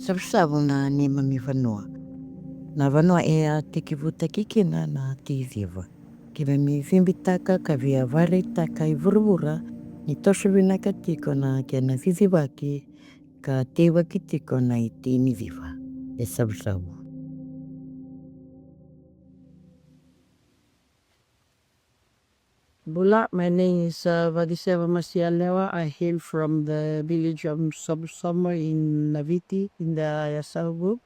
Savusavu na ni mami vanua. Na vanua ea tiki vuta kikina na tiziva. Kira mi fimbitaka kavia varitaka I vurvura ni toshuvina katiko na kena zizivaki ka tewa kitiko na iti niziva. E savusavu. Bula, my name is Vaciseva Masiyalewa. I hail from the village of Savusavu in Naviti in the Yasavu.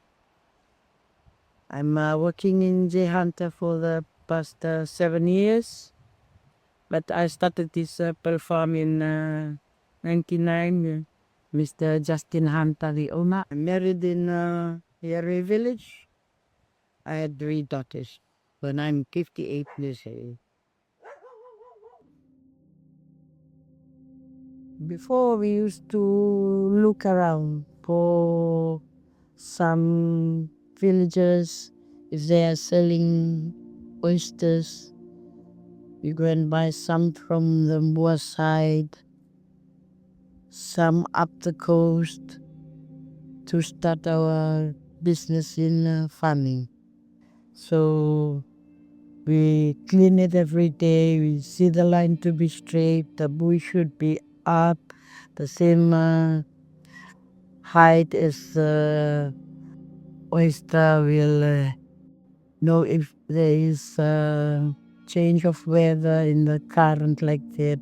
I'm working in Zehanta for the past 7 years. But I started this pearl farm in 99. Mr. Justin Hunter, the owner. I married in Yare village. I had 3 daughters when I'm 58 years old. Before we used to look around for some villagers if they are selling oysters. We go and buy some from the Moa side, some up the coast to start our business in farming. So we clean it every day. We see the line to be straight. The buoy should be up, the same height as the oyster. Will know if there is a change of weather in the current like that.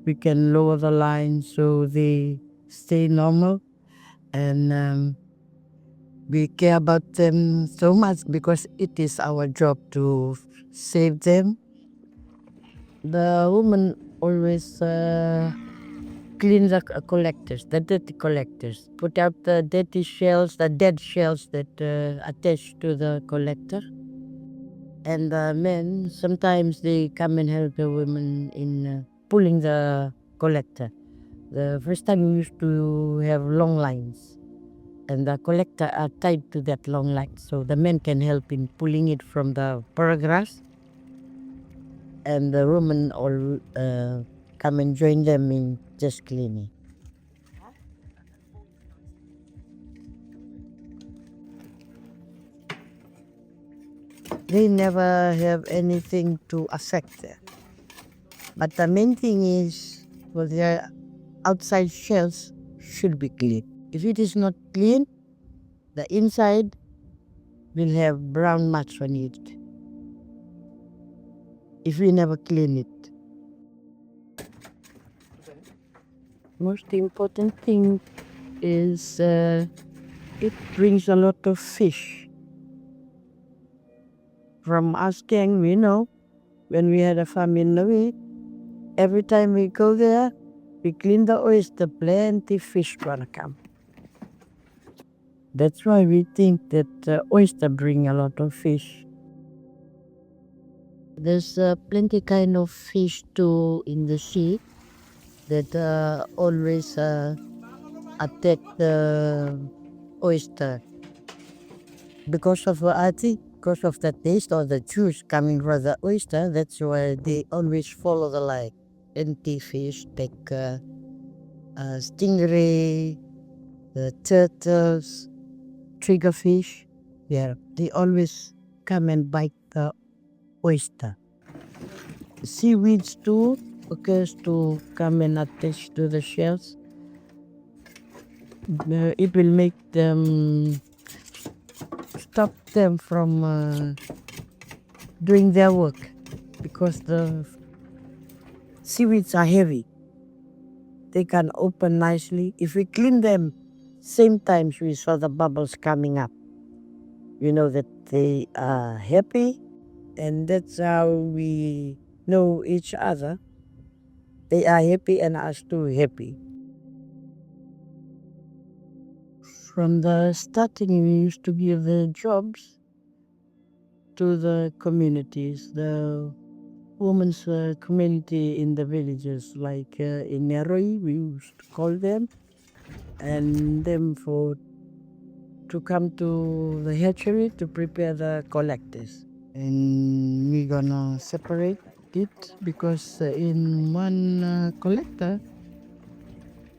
We can lower the line so they stay normal. And we care about them so much because it is our job to save them. The woman always clean the collectors, the dirty collectors, put out the dirty shells, the dead shells that attach to the collector. And the men, sometimes they come and help the women in pulling the collector. The first time we used to have long lines, and the collector are tied to that long line, so the men can help in pulling it from the paragraphs. And the women all come and join them in just cleaning. They never have anything to affect them. But the main thing is, for their outside shells should be clean. If it is not clean, the inside will have brown marks on it. If we never clean it. Most important thing is it brings a lot of fish. From asking, we know, when we had a farm in Navi, every time we go there, we clean the oyster, plenty fish gonna come. That's why we think that oyster bring a lot of fish. There's plenty kind of fish too in the sea that always attack the oyster. Because of, I think, because of the taste or the juice coming from the oyster, that's why they always follow the line. Plenty fish, like stingray, the turtles, triggerfish. Yeah, they always come and bite the oyster. Seaweeds too occurs to come and attach to the shells. It will make them stop them from doing their work because the seaweeds are heavy. They can open nicely. If we clean them, same time we saw the bubbles coming up. You know that they are happy, and that's how we know each other. They are happy and us too happy. From the starting, we used to give the jobs to the communities, the women's community in the villages, like in Neroi, we used to call them, and them to come to the hatchery to prepare the collectors. And we're gonna separate it because in one collector,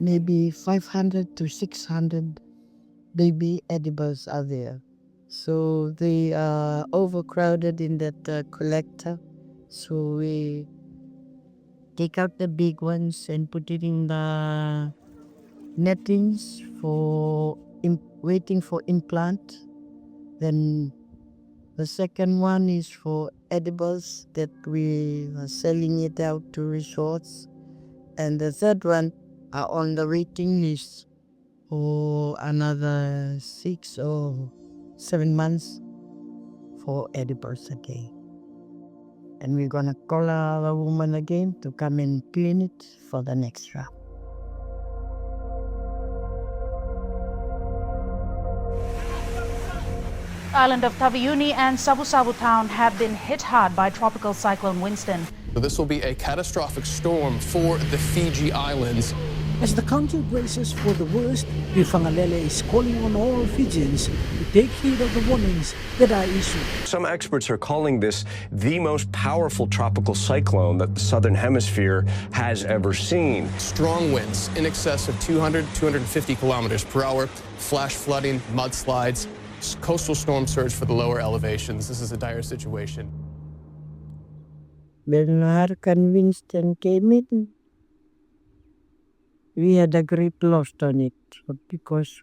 maybe 500 to 600 baby edibles are there. So they are overcrowded in that collector. So we take out the big ones and put it in the nettings for waiting for implant. Then the second one is for edibles that we are selling it out to resorts. And the third one are on the waiting list for another 6 or 7 months for edibles again. And we're gonna call the woman again to come and clean it for the next round. Island of Taveuni and Savusavu town have been hit hard by tropical cyclone Winston. This will be a catastrophic storm for the Fiji Islands. As the country braces for the worst, Vatulele is calling on all Fijians to take heed of the warnings that are issued. Some experts are calling this the most powerful tropical cyclone that the Southern Hemisphere has ever seen. Strong winds in excess of 200, 250 kilometers per hour, flash flooding, mudslides, coastal storm surge for the lower elevations. This is a dire situation. When Hurricane Winston came in, we had a great loss on it because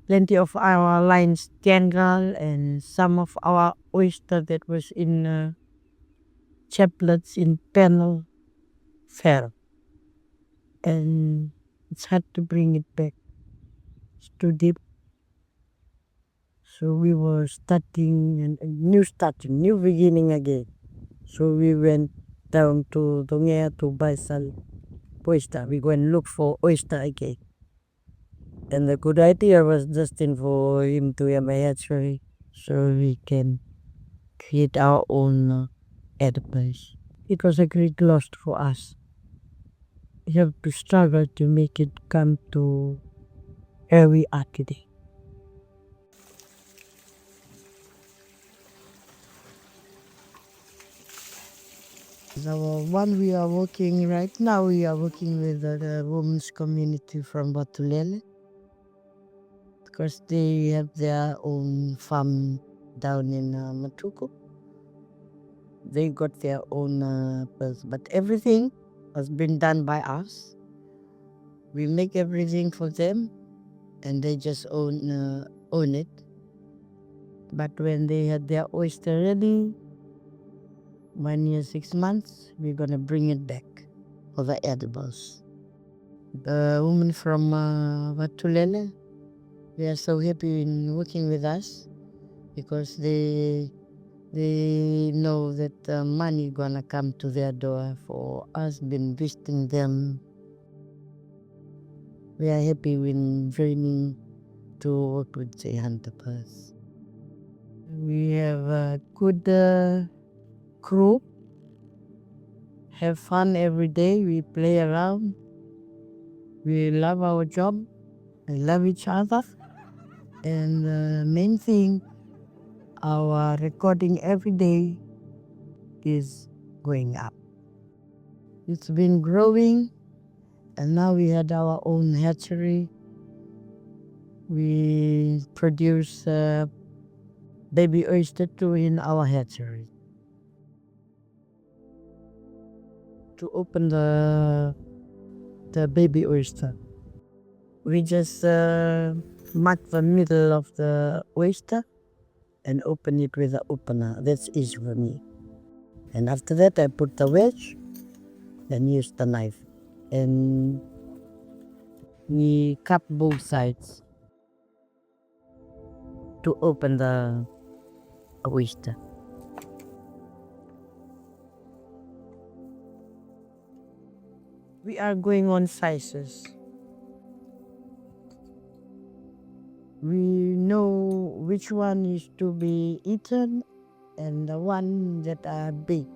plenty of our lines tangled and some of our oyster that was in chaplets in panel fell. And it's hard to bring it back. It's too deep. So we were starting a new beginning again. So we went down to Dongea to buy some oyster. We go and look for oyster again. And the good idea was Justin for him to have a hatchery so we can create our own edibles. It was a great loss for us. We have to struggle to make it come to where we are today. The one we are working right now, we are working with the women's community from Vatulele because they have their own farm down in Matuku. They got their own birds, but everything has been done by us. We make everything for them and they just own it. But when they had their oyster ready, 1 year, 6 months, we're gonna bring it back for the edibles. The women from Vatulele, they are so happy in working with us because they know that money gonna come to their door for us been visiting them. We are happy when joining to work with the hunter birds. We have a good crew, have fun every day, we play around, we love our job, we love each other, and the main thing, our recording every day is going up. It's been growing, and now we had our own hatchery. We produce baby oyster too in our hatchery. To open the baby oyster, we just mark the middle of the oyster and open it with the opener. That's easy for me. And after that, I put the wedge and use the knife. And we cut both sides to open the oyster. We are going on sizes. We know which one is to be eaten and the one that are big.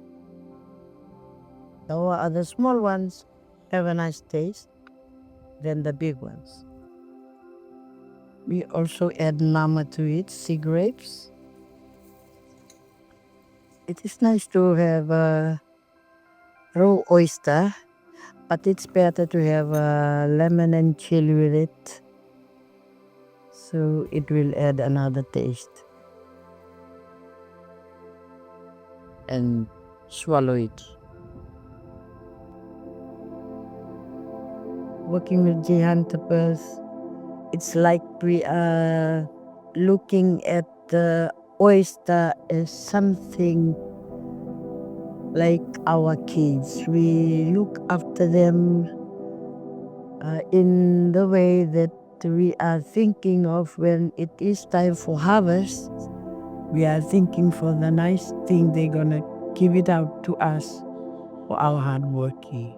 The other small ones have a nice taste than the big ones. We also add nama to it, sea grapes. It is nice to have a raw oyster, but it's better to have lemon and chili with it So it will add another taste. And swallow it. Working with Zephan pearls, it's like we are looking at the oyster as something like our kids. We look after them in the way that we are thinking of when it is time for harvest. We are thinking for the nice thing they're gonna give it out to us for our hard working.